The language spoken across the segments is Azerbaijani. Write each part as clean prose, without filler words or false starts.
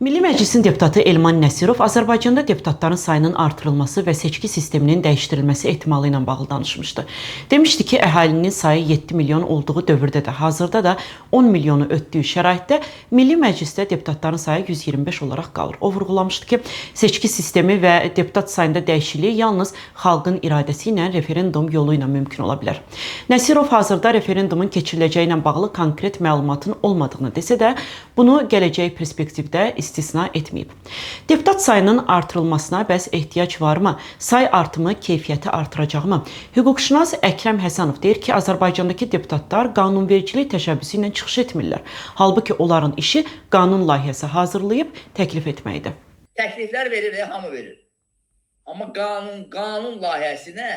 Milli Məclisin deputatı Elman Nəsirov Azərbaycanda deputatların sayının artırılması və seçki sisteminin dəyişdirilməsi ehtimalı ilə bağlı danışmışdı. Demişdi ki, əhalinin sayı 7 milyon olduğu dövrdə də, hazırda da 10 milyonu ötdüyü şəraitdə Milli Məclisdə deputatların sayı 125 olaraq qalır. O vurğulamışdı ki, seçki sistemi və deputat sayında dəyişiklik yalnız xalqın iradəsi ilə referendum yolu ilə mümkün ola bilər. Nəsirov hazırda referendumun keçiriləcəyi ilə bağlı konkret məlumatın olmadığını desə də, bunu gələcək perspektivdə istisna etməyib. Deputat sayının artırılmasına bəs ehtiyac varmı? Say artımı keyfiyyəti artıracaqmı? Hüquqşünas Əkrəm Həsənov deyir ki, Azərbaycandakı deputatlar qanunvericilik təşəbbüsü ilə çıxış etmirlər. Halbuki onların işi qanun layihəsi hazırlayıb təklif etməkdir. Təkliflər verir, hamı verir. Amma qanun layihəsinə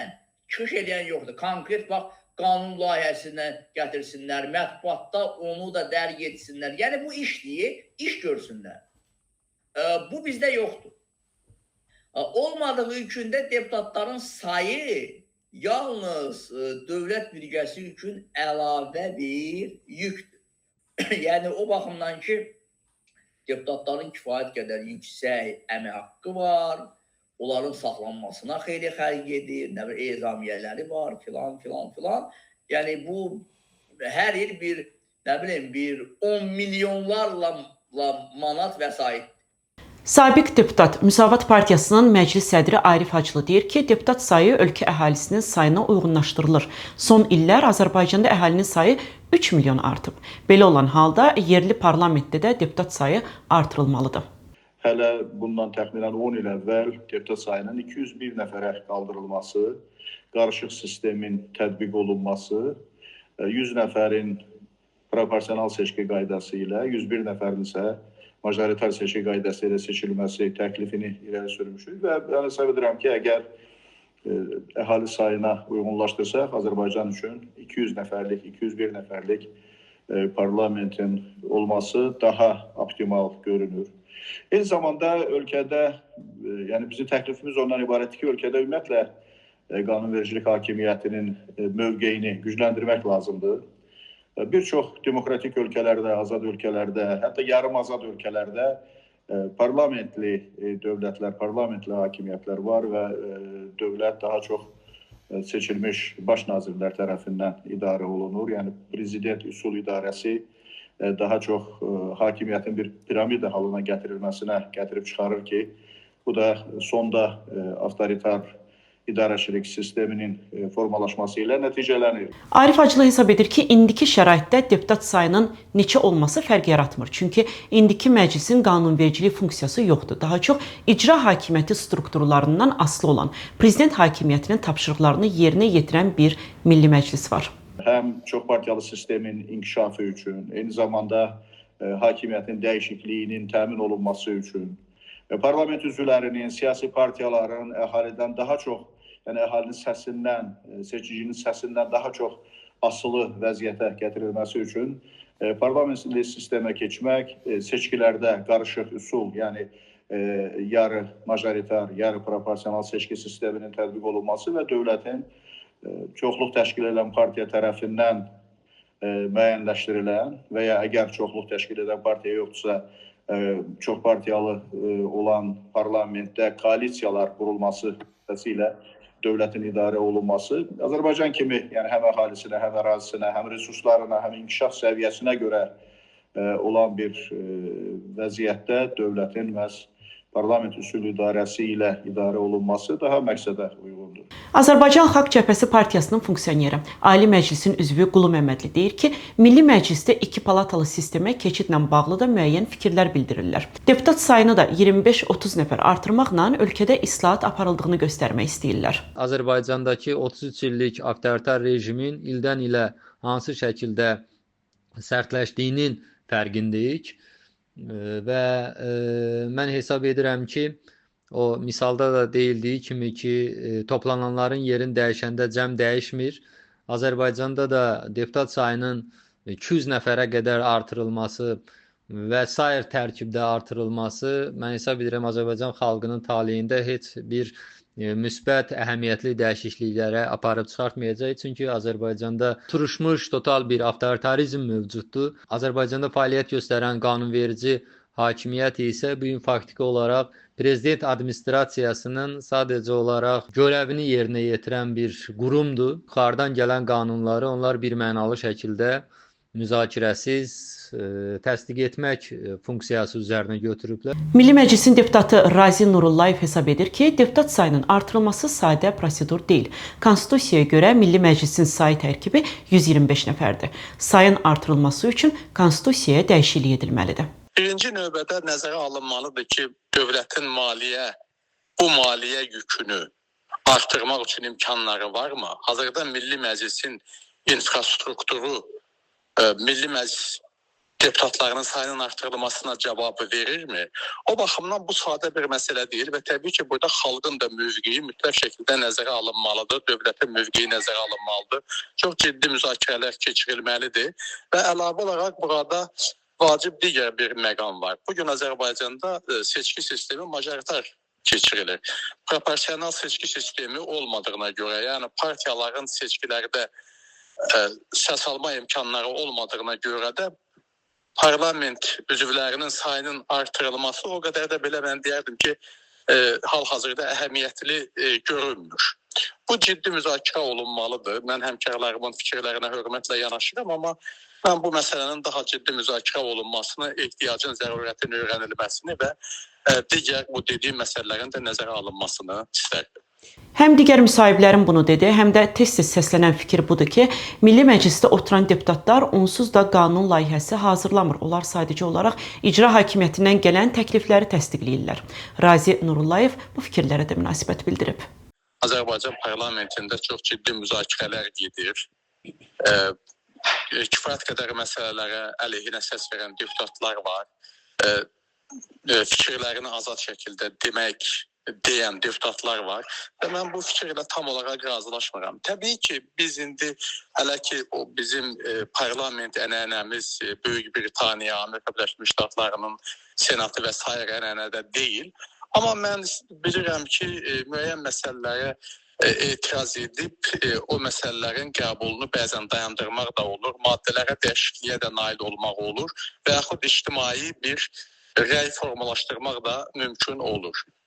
çıxış edən yoxdur. Konkret bax, qanun layihəsinə gətirsinlər, mətbuatda onu da dərg etsinlər. Yəni bu işdir, iş görsünlər. Bu bizdə yoxdur. Olmadığı üçün də deputatların sayı yalnız dövlət büdcəsi üçün əlavə bir yükdür. Yəni o baxımdan ki, deputatların kifayət qədər yüksək əmək haqqı var, onların saxlanmasına xeyli xərc edir, ezamiyyələri var, filan. Yəni bu hər il bir 10 milyonlarla manat vəsait. Sabiq deputat Müsavat Partiyasının məclis sədri Arif Hacılı deyir ki, deputat sayı ölkə əhalisinin sayına uyğunlaşdırılır. Son illər Azərbaycanda əhalinin sayı 3 milyon artıb. Belə olan halda yerli parlamentdə də deputat sayı artırılmalıdır. Hələ bundan təxminən 10 il əvvəl deputat sayının 201 nəfərə qaldırılması, qarışıq sistemin tətbiq olunması, 100 nəfərin proporsional seçki qaydası ilə, 101 nəfərin isə majoritar seçki qaydası ilə seçilməsi təklifini irəli sürmüşük və mən hesab edirəm ki, əgər əhali sayına uyğunlaşdırsaq, Azərbaycan üçün 200 nəfərlik, 201 nəfərlik parlamentin olması daha optimal görünür. Eyni zamanda ölkədə, yəni bizim təklifimiz ondan ibarətdir ki, ölkədə ümumiyyətlə qanunvericilik hakimiyyətinin mövqeyini gücləndirmək lazımdır. Bir çox demokratik ölkələrdə, azad ölkələrdə, hətta yarım azad ölkələrdə parlamentli dövlətlər, parlamentli hakimiyyətlər var və dövlət daha çox seçilmiş baş nazirlər tərəfindən idarə olunur. Yəni prezident üsul idarəsi daha çox hakimiyyətin bir piramida halına gətirilməsinə gətirib çıxarır ki, bu da sonda avtoritar idarəçilik sisteminin formalaşması ilə nəticələnir. Arif Hacılı hesab edir ki, indiki şəraitdə deputat sayının neçə olması fərq yaratmır. Çünki indiki məclisin qanunvericilik funksiyası yoxdur. Daha çox icra hakimiyyəti strukturlarından asılı olan prezident hakimiyyətinin tapşırıqlarını yerinə yetirən bir milli məclis var. Həm çoxpartiyalı sistemin inkişafı üçün, eyni zamanda hakimiyyətin dəyişikliyinin təmin olunması üçün, parlament üzvlərinin, siyasi partiyaların əhalidən daha çox, yəni əhalinin səsindən, seçicinin səsindən daha çox asılı vəziyyətə gətirilməsi üçün parlamentli sistemə keçmək, seçkilərdə qarışıq üsul, yəni yarı majoritar, yarı proporsional seçki sisteminin tətbiq olunması və dövlətin çoxluq təşkil edən partiya tərəfindən müəyyənləşdirilən və ya əgər çoxluq təşkil edən partiya yoxdursa, çox partiyalı olan parlamentdə koalisiyalar qurulması ilə dövlətin idarə olunması Azərbaycan kimi, yəni həm əhalisinə, həm ərazisinə, həm resurslarına, həm inkişaf səviyyəsinə görə olan bir vəziyyətdə dövlətin məhz parlament üsul idarəsi ilə idarə olunması daha məqsədə uyğundur. Azərbaycan Xalq Cəbhəsi Partiyasının funksiyoneri, Ali Məclisin üzvü Qulu Məmmədli deyir ki, Milli Məclisdə iki palatalı sistemə keçidlə bağlı da müəyyən fikirlər bildirirlər. Deputat sayını da 25-30 nəfər artırmaqla ölkədə islahat aparıldığını göstərmək istəyirlər. Azərbaycandakı 33 illik avtoritar rejimin ildən ilə hansı şəkildə sərtləşdiyinin fərqindəyik. Və mən hesab edirəm ki, o misalda da deyildiyi kimi ki, toplananların yerin dəyişəndə cəm dəyişmir. Azərbaycanda da deputat sayının 200 nəfərə qədər artırılması və sair tərkibdə artırılması mən hesab edirəm Azərbaycan xalqının taleyində heç bir müsbət, əhəmiyyətli dəyişikliklərə aparıb çıxartmayacaq. Çünki Azərbaycanda turuşmuş total bir avtoritarizm mövcuddur. Azərbaycanda fəaliyyət göstərən qanunverici hakimiyyət isə bu gün faktiki olaraq prezident administrasiyasının sadəcə olaraq görəvini yerinə yetirən bir qurumdur. Yuxarıdan gələn qanunları onlar birmənalı şəkildə müzakirəsiz təsdiq etmək funksiyası üzərinə götürüblər. Milli Məclisin deputatı Razi Nurullayev hesab edir ki, deputat sayının artırılması sadə prosedur deyil. Konstitusiyaya görə Milli Məclisin sayı tərkibi 125 nəfərdir. Sayın artırılması üçün Konstitusiyaya dəyişiklik edilməlidir. Birinci növbədə nəzərə alınmalıdır ki, dövlətin bu maliyyə yükünü artırmaq üçün imkanları varmı? Hazırda Milli Məclisin infrastrukturu Milli Məclis deputatlarının sayının artırılmasına cavabı verirmi? O baxımdan bu sadə bir məsələ deyil və təbii ki, burada xalqın da mövqeyi mütləq şəkildə nəzərə alınmalıdır, dövlətin mövqeyi nəzərə alınmalıdır. Çox ciddi müzakirələr keçirilməlidir və əlavə olaraq burada vacib digər bir məqam var. Bugün Azərbaycanda seçki sistemi majoritar keçirilir. Proporsional seçki sistemi olmadığına görə, yəni partiyaların seçkilərdə səs alma imkanları olmadığına görə də parlament üzvlərinin sayının artırılması o qədər də belə mən deyərdim ki, hal-hazırda əhəmiyyətli görünmür. Bu ciddi müzakirə olunmalıdır. Mən həmkarlarımın fikirlərinə hörmətlə yanaşıram, amma mən bu məsələnin daha ciddi müzakirə olunmasını, ehtiyacın, zərurətin öyrənilməsini və digər bu dediyim məsələlərin də nəzərə alınmasını istərdim. Həm digər müsahiblərin bunu dedi, həm də tez-tez səslənən fikir budur ki, Milli Məclisdə oturan deputatlar onsuz da qanun layihəsi hazırlamır. Onlar sadəcə olaraq icra hakimiyyətindən gələn təklifləri təsdiqləyirlər. Razi Nurullayev bu fikirlərə də münasibət bildirib. Azərbaycan parlamentində çox ciddi müzakirələr gedir. Kifayət qədər məsələlərə əleyhinə səs verən deputatlar var. Fikirlərini azad şəkildə deyən deputatlar var və mən bu fikirlə tam olaraq razılaşmıram. Təbii ki, biz indi hələ ki o bizim parlament ənənəmiz Böyük Britaniya, Amerika Birləşmiş Ştatlarının senatı və sair ənənədə deyil. Amma mən bilirəm ki, müəyyən məsələlərə etiraz edib o məsələlərin qəbulunu bəzən dayandırmaq da olur, maddələrə dəyişikliyə də nail olmaq olur və yaxud ictimai bir rəy formalaşdırmaq da mümkün olur.